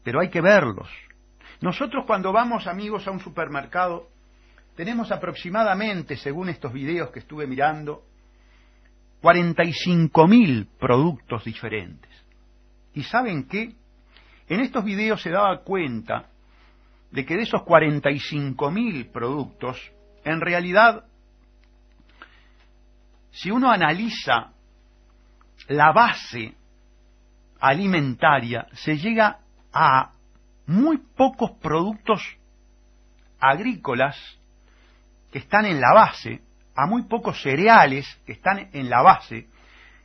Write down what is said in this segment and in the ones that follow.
pero hay que verlos. Nosotros cuando vamos, amigos, a un supermercado, tenemos aproximadamente, según estos videos que estuve mirando, 45.000 productos diferentes. ¿Y saben qué? En estos videos se daba cuenta de que de esos 45.000 productos, en realidad, si uno analiza la base alimentaria, se llega a muy pocos productos agrícolas que están en la base, a muy pocos cereales que están en la base,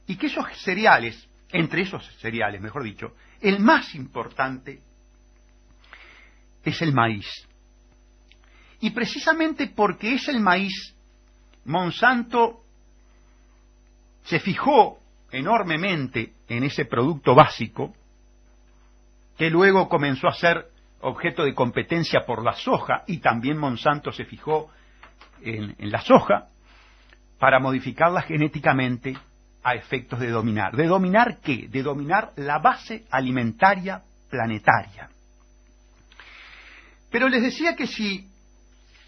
y que esos cereales, entre esos cereales, mejor dicho, el más importante es el maíz. Y precisamente porque es el maíz, Monsanto se fijó enormemente en ese producto básico, que luego comenzó a ser objeto de competencia por la soja, y también Monsanto se fijó en la soja, para modificarla genéticamente a efectos de dominar. ¿De dominar qué? De dominar la base alimentaria planetaria. Pero les decía que si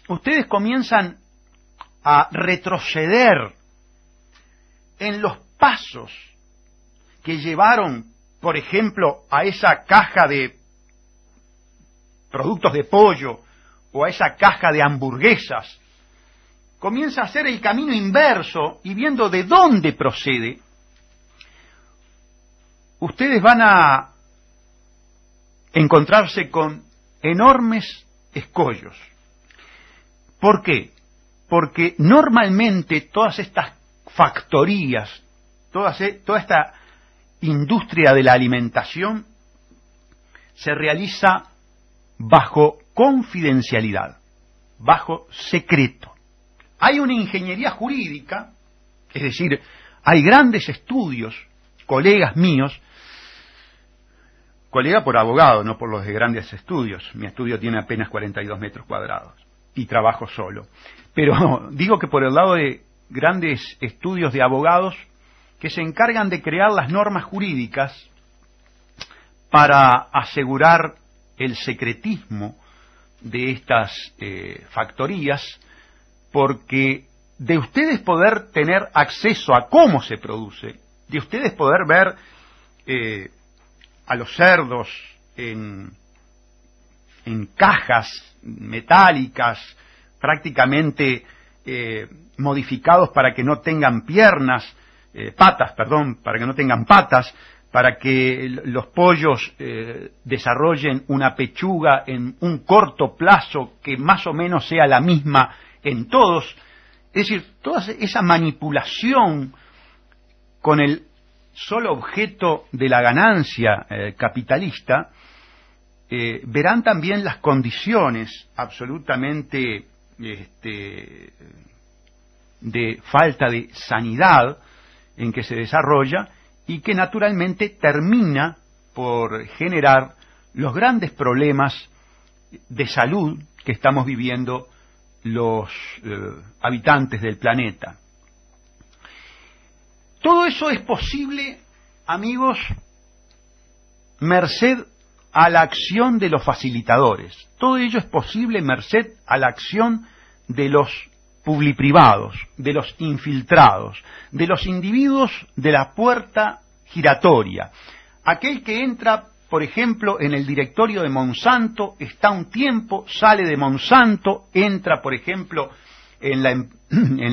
ustedes comienzan a retroceder en los pasos que llevaron, por ejemplo, a esa caja de productos de pollo o a esa caja de hamburguesas, comienza a hacer el camino inverso y viendo de dónde procede, ustedes van a encontrarse con enormes escollos. ¿Por qué? Porque normalmente todas estas factorías, toda esta industria de la alimentación se realiza bajo confidencialidad, bajo secreto. Hay una ingeniería jurídica, es decir, hay grandes estudios, colegas míos, colega por abogado, no por los de grandes estudios, mi estudio tiene apenas 42 metros cuadrados y trabajo solo, pero digo que por el lado de grandes estudios de abogados que se encargan de crear las normas jurídicas para asegurar el secretismo de estas factorías, porque de ustedes poder tener acceso a cómo se produce, de ustedes poder ver a los cerdos en cajas metálicas, prácticamente modificados para que no tengan patas, para que no tengan patas, para que los pollos desarrollen una pechuga en un corto plazo que más o menos sea la misma en todos. Es decir, toda esa manipulación con el solo objeto de la ganancia capitalista, verán también las condiciones absolutamente de falta de sanidad en que se desarrolla y que naturalmente termina por generar los grandes problemas de salud que estamos viviendo los habitantes del planeta. Todo eso es posible, amigos, merced a la acción de los facilitadores. Todo ello es posible merced a la acción de los publiprivados, de los infiltrados, de los individuos de la puerta giratoria. Aquel que entra, por ejemplo, en el directorio de Monsanto, está un tiempo, sale de Monsanto, entra, por ejemplo, en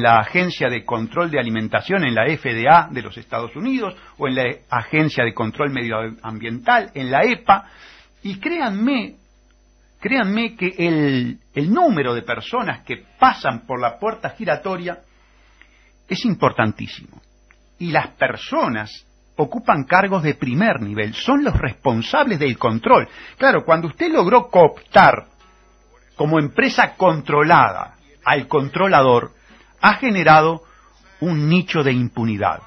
la Agencia de Control de Alimentación, en la FDA de los Estados Unidos, o en la Agencia de Control Medioambiental, en la EPA, y créanme que el número de personas que pasan por la puerta giratoria es importantísimo. Y las personas ocupan cargos de primer nivel, son los responsables del control. Claro, cuando usted logró cooptar como empresa controlada al controlador, ha generado un nicho de impunidad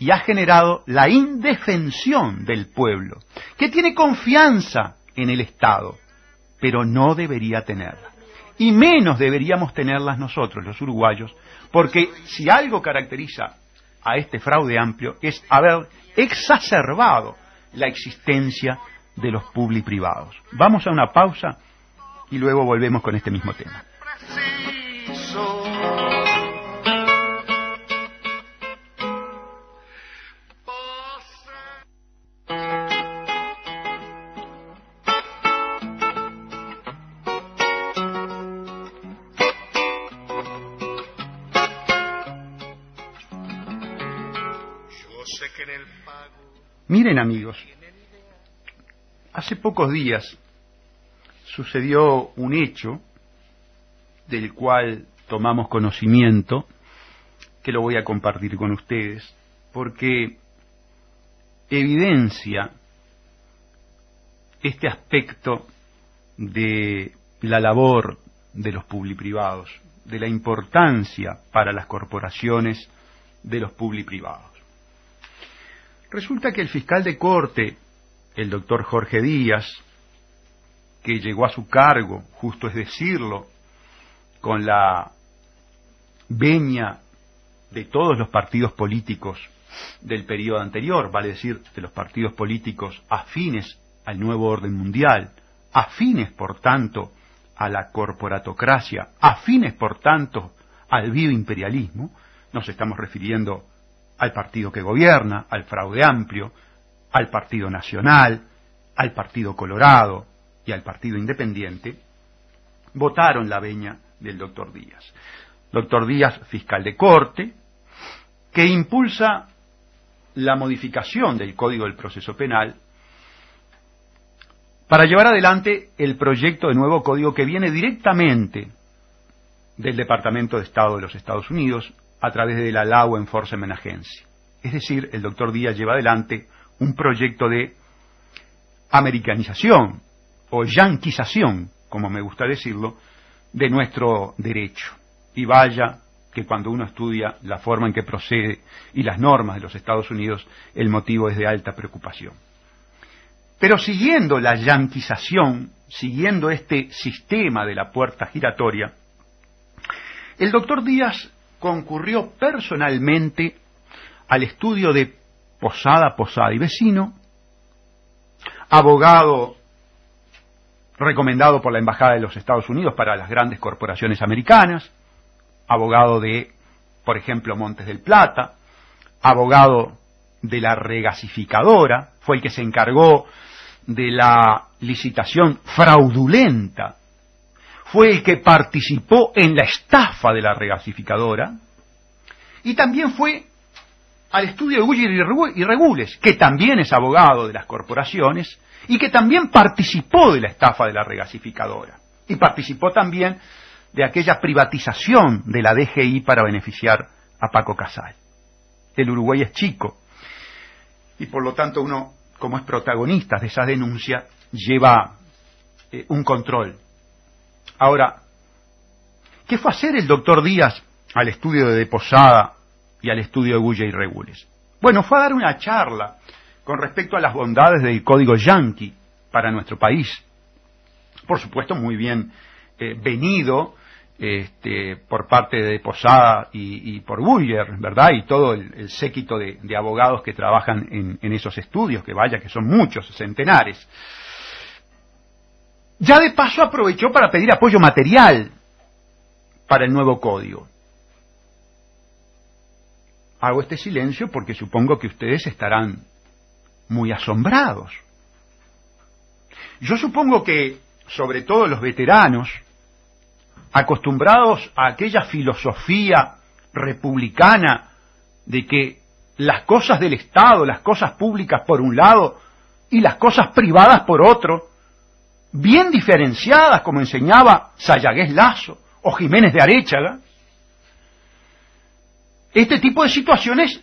y ha generado la indefensión del pueblo, que tiene confianza en el Estado, pero no debería tenerla. Y menos deberíamos tenerlas nosotros, los uruguayos, porque si algo caracteriza a este fraude amplio es haber exacerbado la existencia de los publi-privados. Vamos a una pausa y luego volvemos con este mismo tema. Miren, amigos, hace pocos días sucedió un hecho del cual tomamos conocimiento, que lo voy a compartir con ustedes, porque evidencia este aspecto de la labor de los publi-privados, de la importancia para las corporaciones de los publi-privados. Resulta que el fiscal de corte, el doctor Jorge Díaz, que llegó a su cargo, justo es decirlo, con la venia de todos los partidos políticos del periodo anterior, vale decir, de los partidos políticos afines al nuevo orden mundial, afines, por tanto, a la corporatocracia, afines, por tanto, al bioimperialismo, nos estamos refiriendo al partido que gobierna, al Fraude Amplio, al Partido Nacional, al Partido Colorado y al Partido Independiente, votaron la venia del doctor Díaz. Doctor Díaz, fiscal de corte, que impulsa la modificación del Código del Proceso Penal para llevar adelante el proyecto de nuevo código que viene directamente del Departamento de Estado de los Estados Unidos, a través de la Law Enforcement Agency. Es decir, el doctor Díaz lleva adelante un proyecto de americanización o yanquización, como me gusta decirlo, de nuestro derecho. Y vaya que cuando uno estudia la forma en que procede y las normas de los Estados Unidos, el motivo es de alta preocupación. Pero siguiendo la yanquización, siguiendo este sistema de la puerta giratoria, el doctor Díaz concurrió personalmente al estudio de Posada y Vecino, abogado recomendado por la Embajada de los Estados Unidos para las grandes corporaciones americanas, abogado de, por ejemplo, Montes del Plata, abogado de la regasificadora, fue el que se encargó de la licitación fraudulenta, fue el que participó en la estafa de la regasificadora, y también fue al estudio de Guyer y Regules, que también es abogado de las corporaciones, y que también participó de la estafa de la regasificadora, y participó también de aquella privatización de la DGI para beneficiar a Paco Casal. El Uruguay es chico, y por lo tanto uno, como es protagonista de esa denuncia, lleva un control. Ahora, ¿qué fue a hacer el doctor Díaz al estudio de Posada y al estudio de Guyer y Regules? Bueno, fue a dar una charla con respecto a las bondades del código yanqui para nuestro país. Por supuesto, muy bien venido por parte de Posada y por Guyer, ¿verdad? Y todo el séquito de abogados que trabajan en esos estudios, que vaya que son muchos, centenares. Ya de paso aprovechó para pedir apoyo material para el nuevo código. Hago este silencio porque supongo que ustedes estarán muy asombrados. Yo supongo que, sobre todo los veteranos, acostumbrados a aquella filosofía republicana de que las cosas del Estado, las cosas públicas por un lado y las cosas privadas por otro, bien diferenciadas como enseñaba Sayagués Lazo o Jiménez de Aréchaga, este tipo de situaciones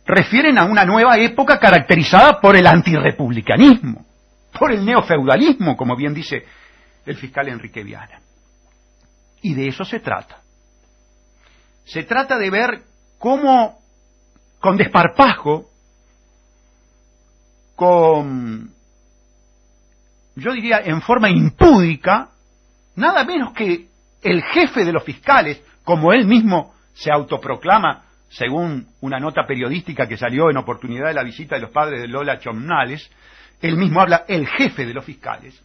refieren a una nueva época caracterizada por el antirrepublicanismo, por el neofeudalismo, como bien dice el fiscal Enrique Viana. Y de eso se trata. Se trata de ver cómo, con desparpajo, yo diría en forma impúdica, nada menos que el jefe de los fiscales, como él mismo se autoproclama, según una nota periodística que salió en oportunidad de la visita de los padres de Lola Chomnales, él mismo habla, el jefe de los fiscales.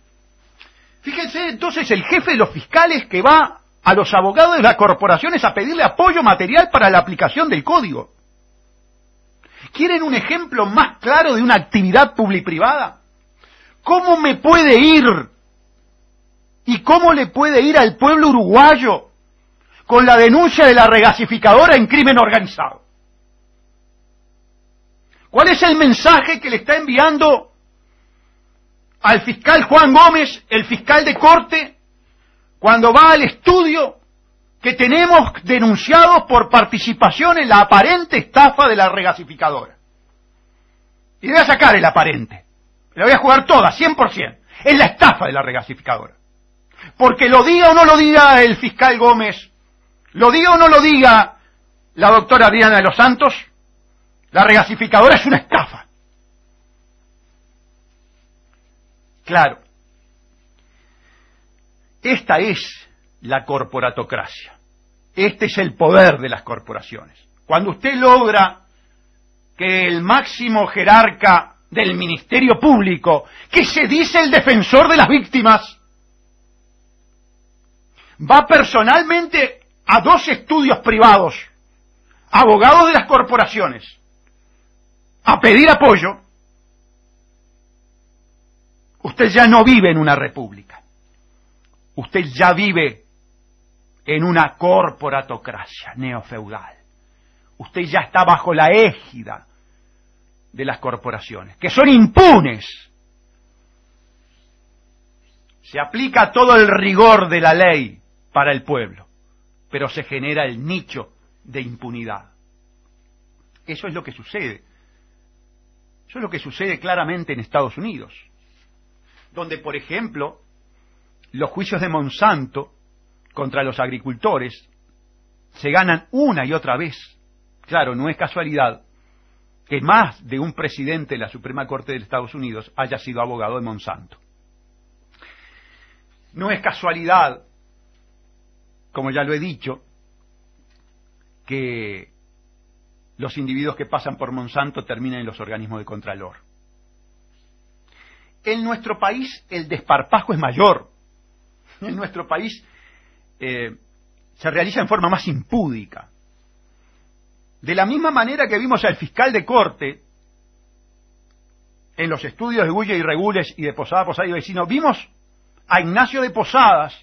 Fíjense entonces el jefe de los fiscales que va a los abogados de las corporaciones a pedirle apoyo material para la aplicación del código. ¿Quieren un ejemplo más claro de una actividad public-privada? ¿Cómo me puede ir y cómo le puede ir al pueblo uruguayo con la denuncia de la regasificadora en crimen organizado? ¿Cuál es el mensaje que le está enviando al fiscal Juan Gómez, el fiscal de corte, cuando va al estudio que tenemos denunciados por participación en la aparente estafa de la regasificadora? Y le voy a sacar el aparente, le voy a jugar toda, 100%. Es la estafa de la regasificadora. Porque lo diga o no lo diga el fiscal Gómez, lo diga o no lo diga la doctora Adriana de los Santos, la regasificadora es una estafa. Claro, esta es la corporatocracia. Este es el poder de las corporaciones. Cuando usted logra que el máximo jerarca del Ministerio Público, que se dice el defensor de las víctimas, va personalmente a 2 estudios privados, abogados de las corporaciones, a pedir apoyo, usted ya no vive en una república. Usted ya vive en una corporatocracia neofeudal. Usted ya está bajo la égida de las corporaciones, que son impunes. Se aplica todo el rigor de la ley para el pueblo, pero se genera el nicho de impunidad. Eso es lo que sucede. Eso es lo que sucede claramente en Estados Unidos, donde, por ejemplo, los juicios de Monsanto contra los agricultores se ganan una y otra vez. Claro, no es casualidad que más de un presidente de la Suprema Corte de Estados Unidos haya sido abogado de Monsanto. No es casualidad, como ya lo he dicho, que los individuos que pasan por Monsanto terminen en los organismos de contralor. En nuestro país el desparpajo es mayor. En nuestro país se realiza en forma más impúdica. De la misma manera que vimos al fiscal de corte en los estudios de Gulla y Regules y de Posada y Vecino, vimos a Ignacio de Posadas,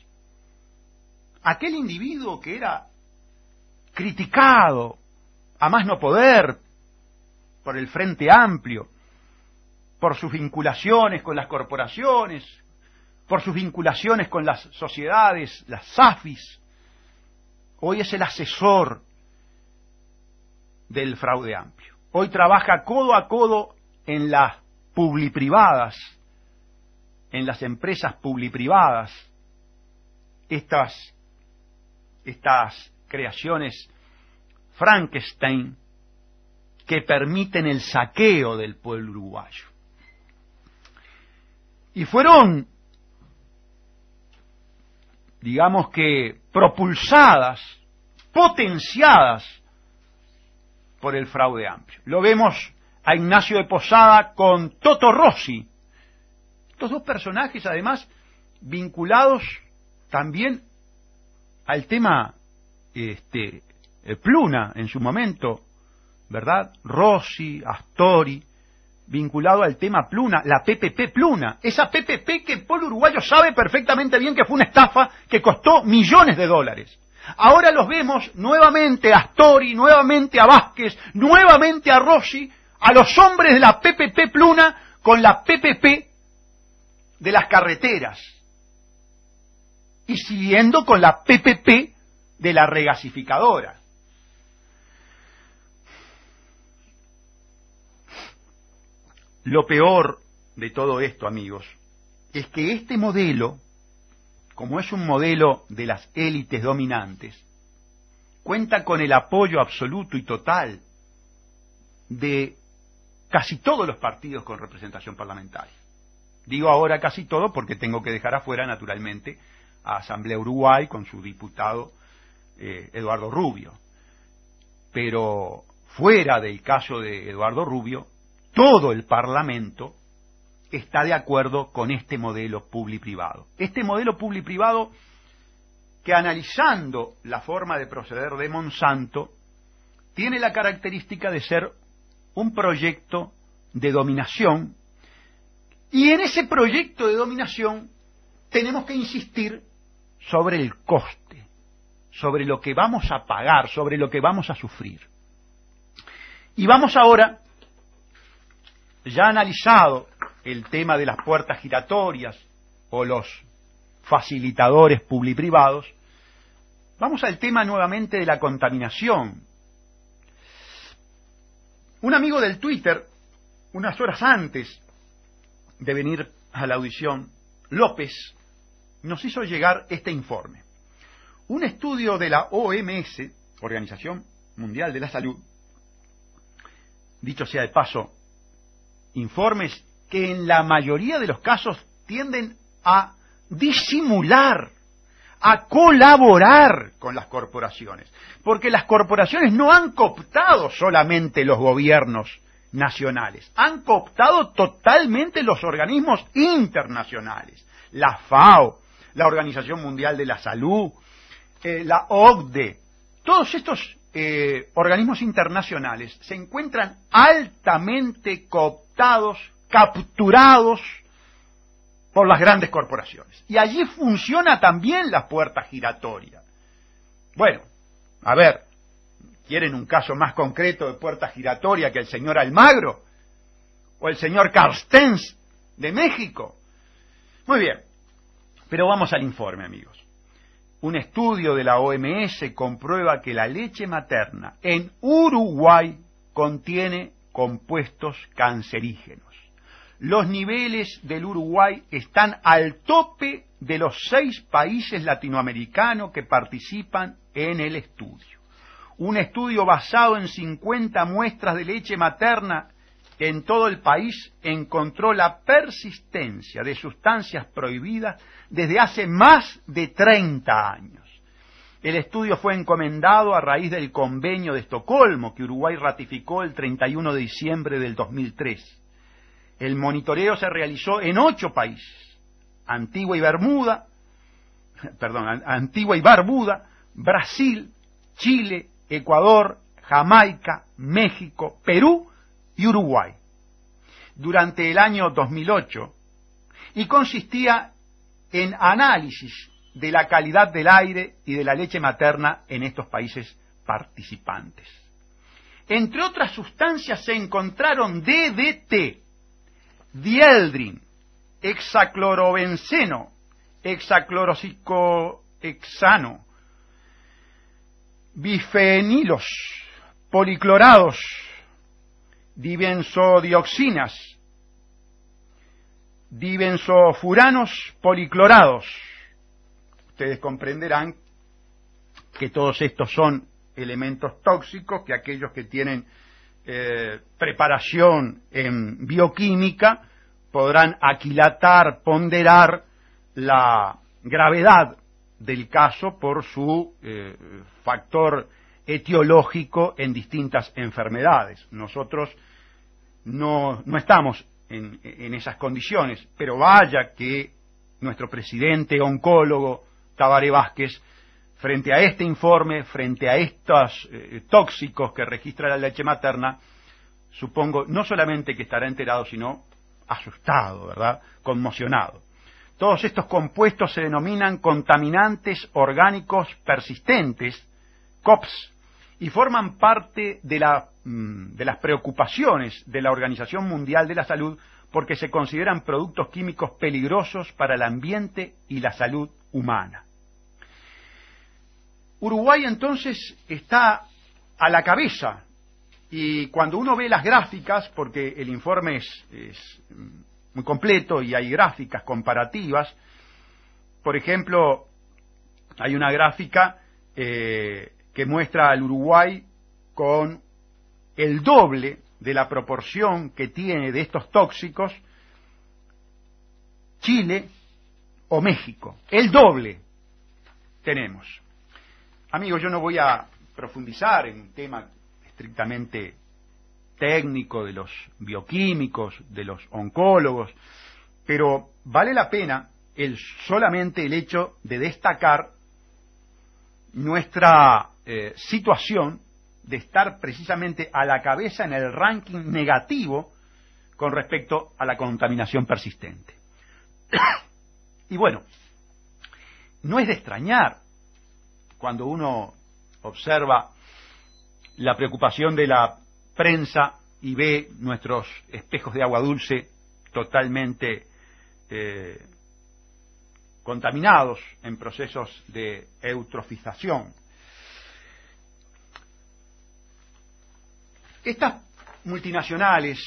aquel individuo que era criticado a más no poder por el Frente Amplio, por sus vinculaciones con las corporaciones, por sus vinculaciones con las sociedades, las SAFIs. Hoy es el asesor del Fraude Amplio. Hoy trabaja codo a codo en las publiprivadas, en las empresas publiprivadas, estas creaciones Frankenstein que permiten el saqueo del pueblo uruguayo. Y fueron, digamos que, propulsadas, potenciadas por el Fraude Amplio. Lo vemos a Ignacio de Posada con Toto Rossi. Estos 2 personajes, además, vinculados también al tema Pluna en su momento, ¿verdad? Rossi, Astori, vinculado al tema Pluna, la PPP Pluna, esa PPP que el pueblo uruguayo sabe perfectamente bien que fue una estafa que costó millones de dólares. Ahora los vemos nuevamente a Astori, nuevamente a Vázquez, nuevamente a Rossi, a los hombres de la PPP Pluna con la PPP de las carreteras y siguiendo con la PPP de la regasificadora. Lo peor de todo esto, amigos, es que este modelo, como es un modelo de las élites dominantes, cuenta con el apoyo absoluto y total de casi todos los partidos con representación parlamentaria. Digo ahora casi todo porque tengo que dejar afuera, naturalmente, a Asamblea Uruguay con su diputado Eduardo Rubio. Pero fuera del caso de Eduardo Rubio, todo el Parlamento está de acuerdo con este modelo public-privado. Este modelo public-privado que, analizando la forma de proceder de Monsanto, tiene la característica de ser un proyecto de dominación, y en ese proyecto de dominación tenemos que insistir sobre el coste, sobre lo que vamos a pagar, sobre lo que vamos a sufrir. Y vamos ahora, ya analizado el tema de las puertas giratorias o los facilitadores public-privados, vamos al tema nuevamente de la contaminación. Un amigo del Twitter, unas horas antes de venir a la audición, López, nos hizo llegar este informe. Un estudio de la OMS, Organización Mundial de la Salud, dicho sea de paso, informes que en la mayoría de los casos tienden a disimular, a colaborar con las corporaciones, porque las corporaciones no han cooptado solamente los gobiernos nacionales, han cooptado totalmente los organismos internacionales, la FAO, la Organización Mundial de la Salud, la OCDE. Todos estos organismos internacionales se encuentran altamente cooptados, capturados por las grandes corporaciones. Y allí funciona también la puerta giratoria. Bueno, a ver, ¿quieren un caso más concreto de puerta giratoria que el señor Almagro? ¿O el señor Carstens de México? Muy bien, pero vamos al informe, amigos. Un estudio de la OMS comprueba que la leche materna en Uruguay contiene compuestos cancerígenos. Los niveles del Uruguay están al tope de los 6 países latinoamericanos que participan en el estudio. Un estudio basado en 50 muestras de leche materna en todo el país encontró la persistencia de sustancias prohibidas desde hace más de 30 años. El estudio fue encomendado a raíz del Convenio de Estocolmo que Uruguay ratificó el 31 de diciembre del 2003. El monitoreo se realizó en 8 países: Antigua y Barbuda, Brasil, Chile, Ecuador, Jamaica, México, Perú y Uruguay, durante el año 2008, y consistía en análisis de la calidad del aire y de la leche materna en estos países participantes. Entre otras sustancias se encontraron DDT, dieldrin, hexaclorobenceno, hexaclorocicohexano, bifenilos, policlorados, dibenzodioxinas, dibenzofuranos policlorados. Ustedes comprenderán que todos estos son elementos tóxicos que aquellos que tienen preparación en bioquímica podrán aquilatar, ponderar la gravedad del caso por su factor etiológico en distintas enfermedades. Nosotros no estamos en esas condiciones, pero vaya que nuestro presidente oncólogo, Tabaré Vázquez, frente a este informe, frente a estos tóxicos que registra la leche materna, supongo no solamente que estará enterado, sino asustado, ¿verdad?, conmocionado. Todos estos compuestos se denominan contaminantes orgánicos persistentes, COPS, y forman parte de las preocupaciones de la Organización Mundial de la Salud porque se consideran productos químicos peligrosos para el ambiente y la salud humana. Uruguay entonces está a la cabeza, y cuando uno ve las gráficas, porque el informe es muy completo y hay gráficas comparativas, por ejemplo, hay una gráfica que muestra al Uruguay con el doble de la proporción que tiene de estos tóxicos Chile o México. El doble tenemos. Amigos, yo no voy a profundizar en un tema estrictamente técnicos, de los bioquímicos, de los oncólogos, pero vale la pena solamente el hecho de destacar nuestra situación de estar precisamente a la cabeza en el ranking negativo con respecto a la contaminación persistente. Y bueno, no es de extrañar cuando uno observa la preocupación de la prensa y ve nuestros espejos de agua dulce totalmente contaminados en procesos de eutrofización. Estas multinacionales,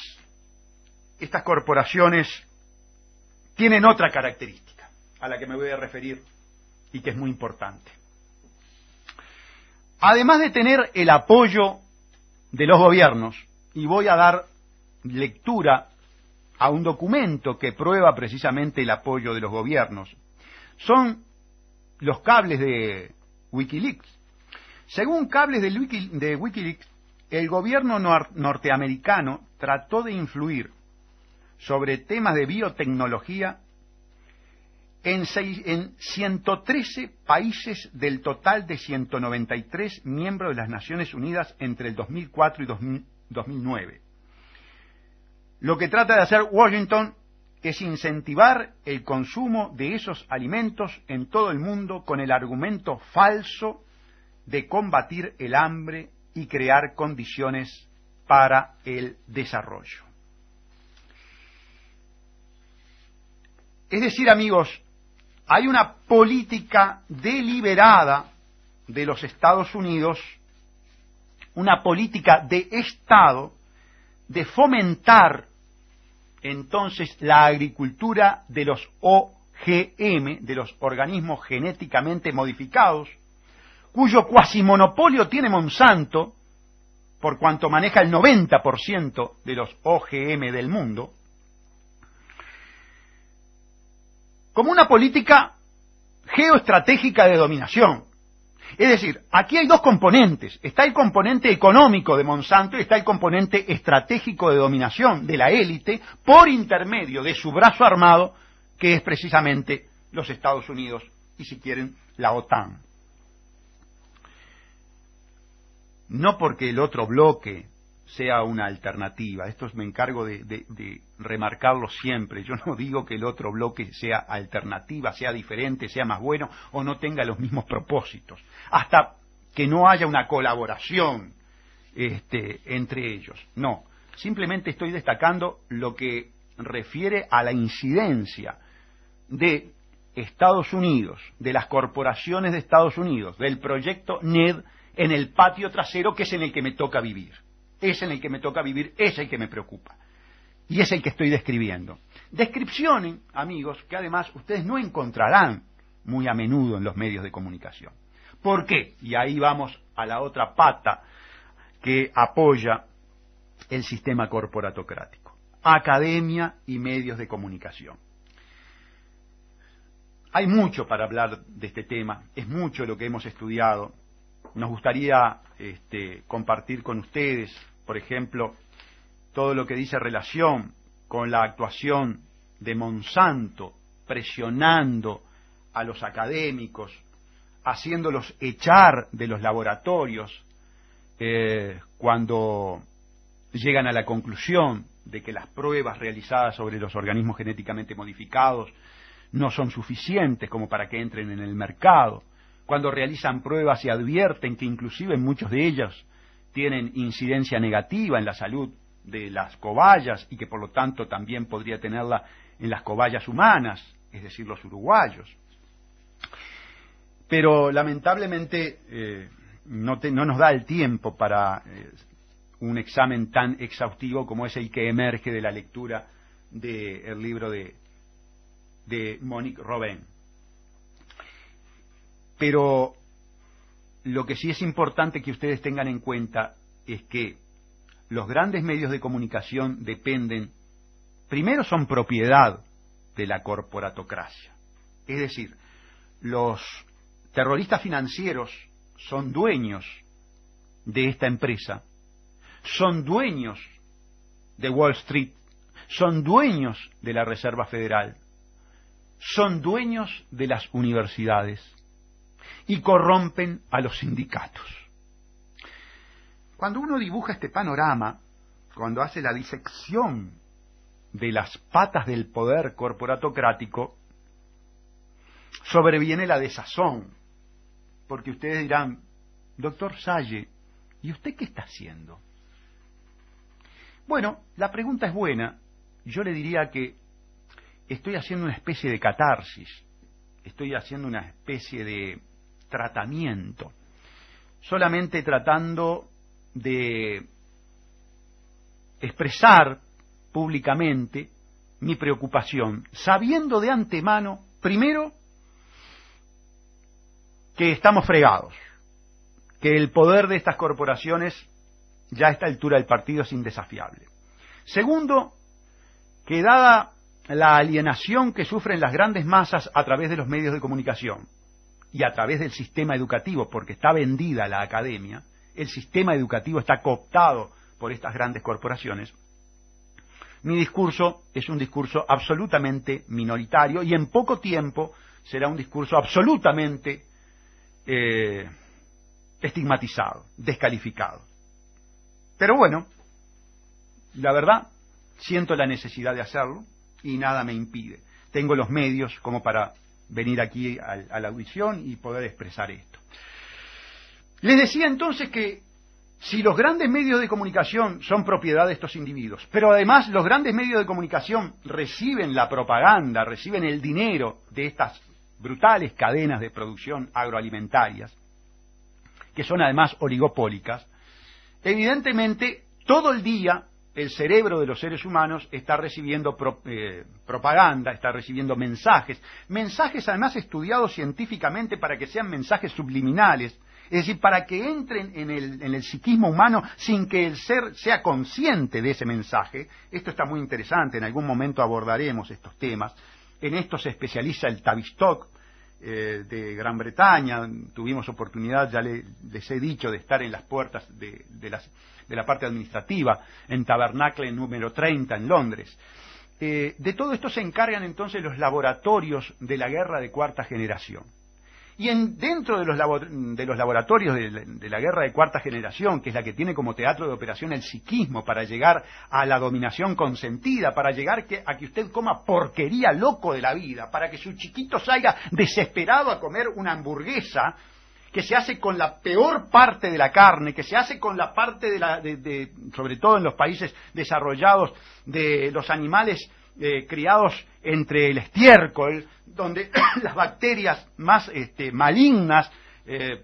estas corporaciones, tienen otra característica a la que me voy a referir y que es muy importante. Además de tener el apoyo de los gobiernos, y voy a dar lectura a un documento que prueba precisamente el apoyo de los gobiernos, son los cables de Wikileaks. Según cables de Wikileaks, el gobierno norteamericano trató de influir sobre temas de biotecnología en 113 países del total de 193 miembros de las Naciones Unidas entre el 2004 y 2009. Lo que trata de hacer Washington es incentivar el consumo de esos alimentos en todo el mundo con el argumento falso de combatir el hambre y crear condiciones para el desarrollo. Es decir, amigos, hay una política deliberada de los Estados Unidos, una política de Estado, de fomentar entonces la agricultura de los OGM, de los organismos genéticamente modificados, cuyo cuasimonopolio tiene Monsanto, por cuanto maneja el 90% de los OGM del mundo, como una política geoestratégica de dominación. Es decir, aquí hay dos componentes. Está el componente económico de Monsanto y está el componente estratégico de dominación de la élite por intermedio de su brazo armado, que es precisamente los Estados Unidos y, si quieren, la OTAN. No porque el otro bloque sea una alternativa, esto me encargo de remarcarlo siempre. Yo no digo que el otro bloque sea alternativa, sea diferente, sea más bueno o no tenga los mismos propósitos, hasta que no haya una colaboración entre ellos. No, simplemente estoy destacando lo que refiere a la incidencia de Estados Unidos, de las corporaciones de Estados Unidos, del proyecto NED en el patio trasero, que es en el que me toca vivir. Es en el que me toca vivir, es el que me preocupa. Y es el que estoy describiendo. Descripciones, amigos, que además ustedes no encontrarán muy a menudo en los medios de comunicación. ¿Por qué? Y ahí vamos a la otra pata que apoya el sistema corporatocrático. Academia y medios de comunicación. Hay mucho para hablar de este tema, es mucho lo que hemos estudiado. Nos gustaría compartir con ustedes, por ejemplo, todo lo que dice relación con la actuación de Monsanto, presionando a los académicos, haciéndolos echar de los laboratorios cuando llegan a la conclusión de que las pruebas realizadas sobre los organismos genéticamente modificados no son suficientes como para que entren en el mercado, cuando realizan pruebas y advierten que inclusive muchos de ellos tienen incidencia negativa en la salud de las cobayas y que por lo tanto también podría tenerla en las cobayas humanas, es decir, los uruguayos. Pero lamentablemente no nos da el tiempo para un examen tan exhaustivo como es el que emerge de la lectura del libro de Monique Robin. Pero lo que sí es importante que ustedes tengan en cuenta es que los grandes medios de comunicación dependen, primero son propiedad de la corporatocracia. Es decir, los terroristas financieros son dueños de esta empresa, son dueños de Wall Street, son dueños de la Reserva Federal, son dueños de las universidades y corrompen a los sindicatos. Cuando uno dibuja este panorama, cuando hace la disección de las patas del poder corporatocrático, sobreviene la desazón, porque ustedes dirán, doctor Salle, ¿y usted qué está haciendo? Bueno, la pregunta es buena. Yo le diría que estoy haciendo una especie de catarsis, estoy haciendo una especie de tratamiento, solamente tratando de expresar públicamente mi preocupación, sabiendo de antemano, primero, que estamos fregados, que el poder de estas corporaciones ya a esta altura del partido es indesafiable. Segundo, que dada la alienación que sufren las grandes masas a través de los medios de comunicación y a través del sistema educativo, porque está vendida la academia, el sistema educativo está cooptado por estas grandes corporaciones, mi discurso es un discurso absolutamente minoritario y en poco tiempo será un discurso absolutamente estigmatizado, descalificado. Pero bueno, la verdad, siento la necesidad de hacerlo y nada me impide. Tengo los medios como para venir aquí a la audición y poder expresar esto. Les decía entonces que si los grandes medios de comunicación son propiedad de estos individuos, pero además los grandes medios de comunicación reciben la propaganda, reciben el dinero de estas brutales cadenas de producción agroalimentarias, que son además oligopólicas, evidentemente todo el día el cerebro de los seres humanos está recibiendo propaganda, está recibiendo mensajes además estudiados científicamente para que sean mensajes subliminales, es decir, para que entren en el psiquismo humano sin que el ser sea consciente de ese mensaje. Esto está muy interesante, en algún momento abordaremos estos temas. En esto se especializa el Tavistock de Gran Bretaña. Tuvimos oportunidad, ya les he dicho, de estar en las puertas de la parte administrativa, en Tabernacle número 30 en Londres. De todo esto se encargan entonces los laboratorios de la guerra de cuarta generación. Y dentro de los laboratorios de la guerra de cuarta generación, que es la que tiene como teatro de operación el psiquismo para llegar a la dominación consentida, para llegar a que usted coma porquería loco de la vida, para que su chiquito salga desesperado a comer una hamburguesa que se hace con la peor parte de la carne, que se hace con la parte sobre todo en los países desarrollados, de los animales criados entre el estiércol, donde las bacterias más malignas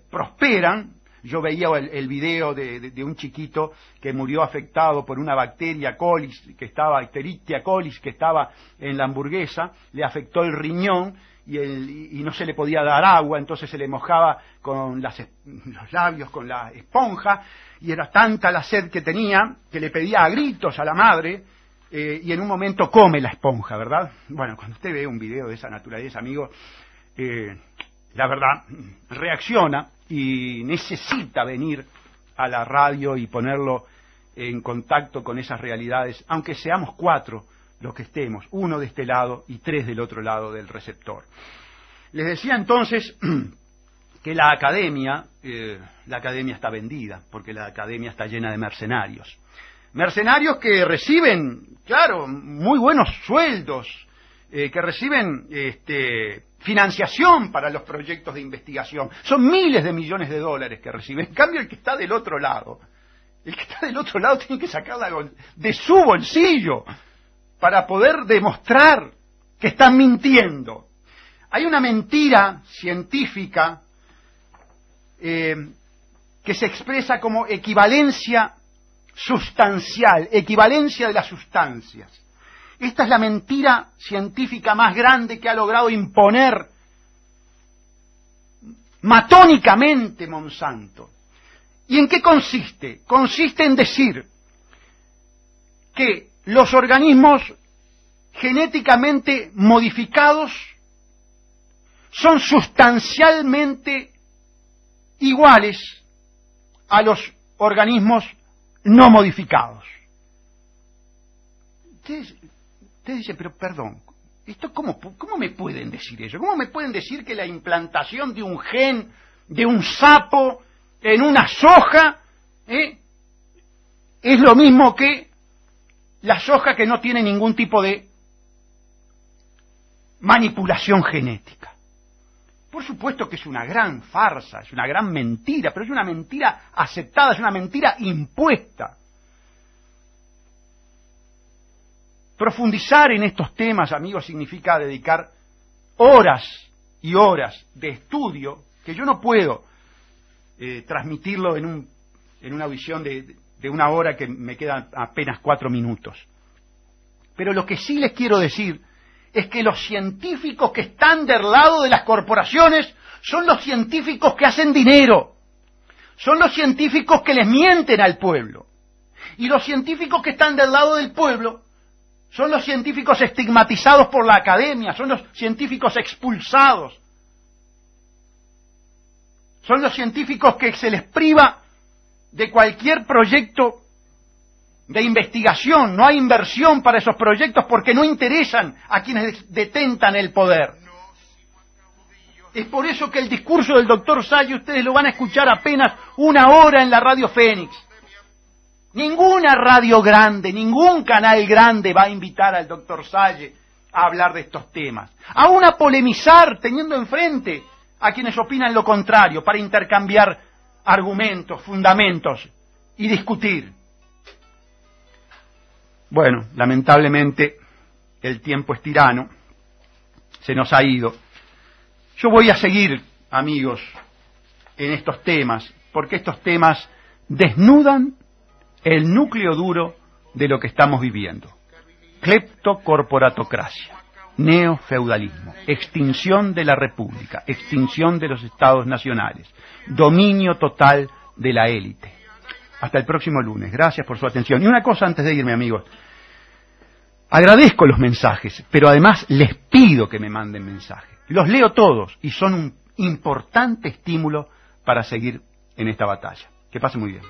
prosperan. Yo veía el video de un chiquito que murió afectado por una bacteria colis, Escherichia colis, que estaba en la hamburguesa, le afectó el riñón y no se le podía dar agua, entonces se le mojaba con los labios con la esponja, y era tanta la sed que tenía que le pedía a gritos a la madre. Y en un momento come la esponja, ¿verdad? Bueno, cuando usted ve un video de esa naturaleza, amigo, la verdad, reacciona y necesita venir a la radio y ponerlo en contacto con esas realidades, aunque seamos 4 los que estemos, 1 de este lado y 3 del otro lado del receptor. Les decía entonces que la academia está vendida, porque la academia está llena de mercenarios. Mercenarios que reciben, claro, muy buenos sueldos, que reciben financiación para los proyectos de investigación. Son miles de millones de dólares que reciben. En cambio, el que está del otro lado tiene que sacarla de su bolsillo para poder demostrar que están mintiendo. Hay una mentira científica que se expresa como equivalencia sustancial, equivalencia de las sustancias. Esta es la mentira científica más grande que ha logrado imponer matónicamente Monsanto. ¿Y en qué consiste? Consiste en decir que los organismos genéticamente modificados son sustancialmente iguales a los organismos no modificados. ustedes dicen, pero perdón, ¿cómo me pueden decir eso? ¿Cómo me pueden decir que la implantación de un gen, de un sapo, en una soja, es lo mismo que la soja que no tiene ningún tipo de manipulación genética? Por supuesto que es una gran farsa, es una gran mentira, pero es una mentira aceptada, es una mentira impuesta. Profundizar en estos temas, amigos, significa dedicar horas y horas de estudio, que yo no puedo transmitirlo en una audición de una hora que me quedan apenas 4 minutos. Pero lo que sí les quiero decir es que los científicos que están del lado de las corporaciones son los científicos que hacen dinero, son los científicos que les mienten al pueblo. Y los científicos que están del lado del pueblo son los científicos estigmatizados por la academia, son los científicos expulsados, son los científicos que se les priva de cualquier proyecto de investigación. No hay inversión para esos proyectos porque no interesan a quienes detentan el poder. Es por eso que el discurso del doctor Salle ustedes lo van a escuchar apenas 1 hora en la Radio Fénix. Ninguna radio grande, ningún canal grande va a invitar al doctor Salle a hablar de estos temas. Aún a polemizar teniendo enfrente a quienes opinan lo contrario para intercambiar argumentos, fundamentos y discutir. Bueno, lamentablemente el tiempo es tirano, se nos ha ido. Yo voy a seguir, amigos, en estos temas, porque estos temas desnudan el núcleo duro de lo que estamos viviendo. Cleptocorporatocracia, neofeudalismo, extinción de la república, extinción de los estados nacionales, dominio total de la élite. Hasta el próximo lunes. Gracias por su atención. Y una cosa antes de irme, amigos. Agradezco los mensajes, pero además les pido que me manden mensajes. Los leo todos y son un importante estímulo para seguir en esta batalla. Que pase muy bien.